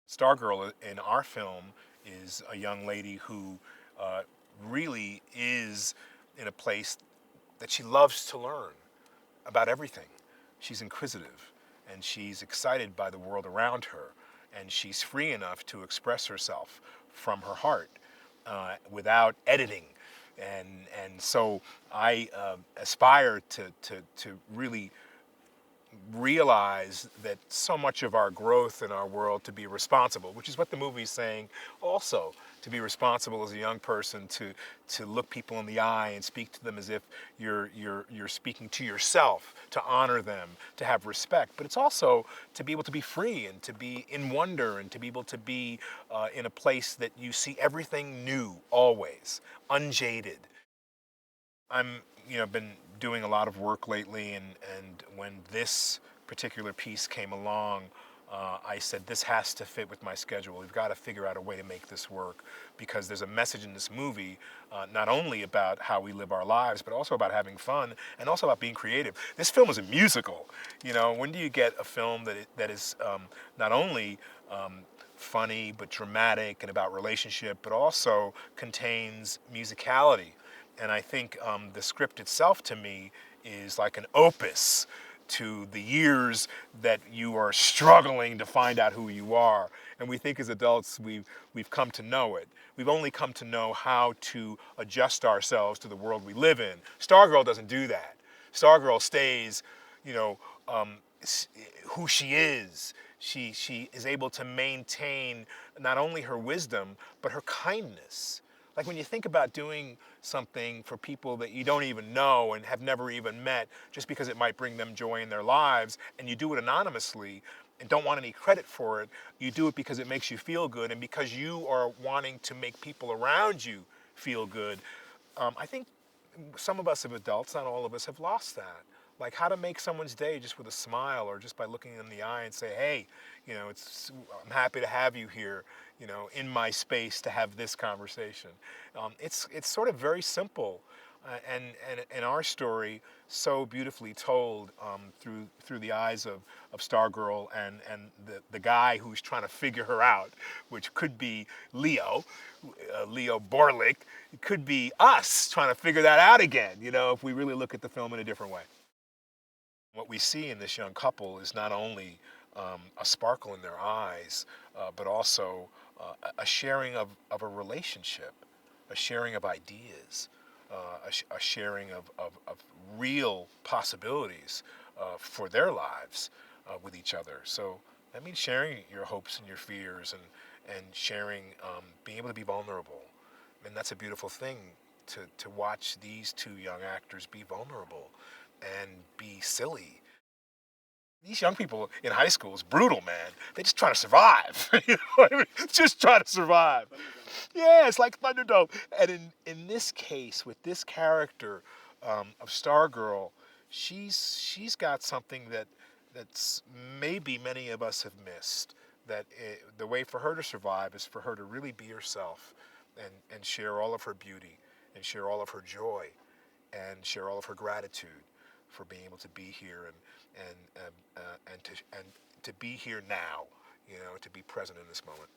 Stargirl in our film is a young lady who uh, really is in a place that she loves to learn about everything. She's inquisitive and she's excited by the world around her, and she's free enough to express herself from her heart without editing. And so I aspire to really realize that so much of our growth in our world to be responsible, which is what the movie is saying also, to be responsible as a young person, to look people in the eye and speak to them as if you're speaking to yourself, to honor them, to have respect. But it's also to be able to be free and to be in wonder and to be able to be in a place that you see everything new always, unjaded. I'm, been doing a lot of work lately, and when this particular piece came along, I said, this has to fit with my schedule. We've got to figure out a way to make this work because there's a message in this movie, not only about how we live our lives, but also about having fun and also about being creative. This film is a musical. When do you get a film that is not only funny but dramatic and about relationship, but also contains musicality? And I think the script itself to me is like an opus to the years that you are struggling to find out who you are. And we think as adults we've come to know it. We've only come to know how to adjust ourselves to the world we live in. Stargirl doesn't do that. Stargirl stays, you know, um, who she is. She is able to maintain not only her wisdom, but her kindness. Like when you think about doing something for people that you don't even know and have never even met, just because it might bring them joy in their lives, and you do it anonymously and don't want any credit for it, you do it because it makes you feel good and because you are wanting to make people around you feel good. I think some of us as adults, not all of us, have lost that. Like how to make someone's day just with a smile or just by looking in the eye and say, hey, I'm happy to have you here, in my space to have this conversation. It's sort of very simple, and our story so beautifully told through the eyes of Stargirl and the guy who's trying to figure her out, which could be Leo Borlick. It could be us trying to figure that out again, if we really look at the film in a different way. What we see in this young couple is not only a sparkle in their eyes, but also a sharing of a relationship, a sharing of ideas, a sharing of real possibilities for their lives with each other. So that means sharing your hopes and your fears and sharing, being able to be vulnerable. And that's a beautiful thing to watch these two young actors be vulnerable and be silly. These young people in high school is brutal, man. They just trying to survive. You know what I mean? Just trying to survive. Yeah, it's like Thunderdome. And in this case, with this character of Stargirl, she's got something that's maybe many of us have missed. That the way for her to survive is for her to really be herself and share all of her beauty and share all of her joy and share all of her gratitude for being able to be here and to be here now, to be present in this moment.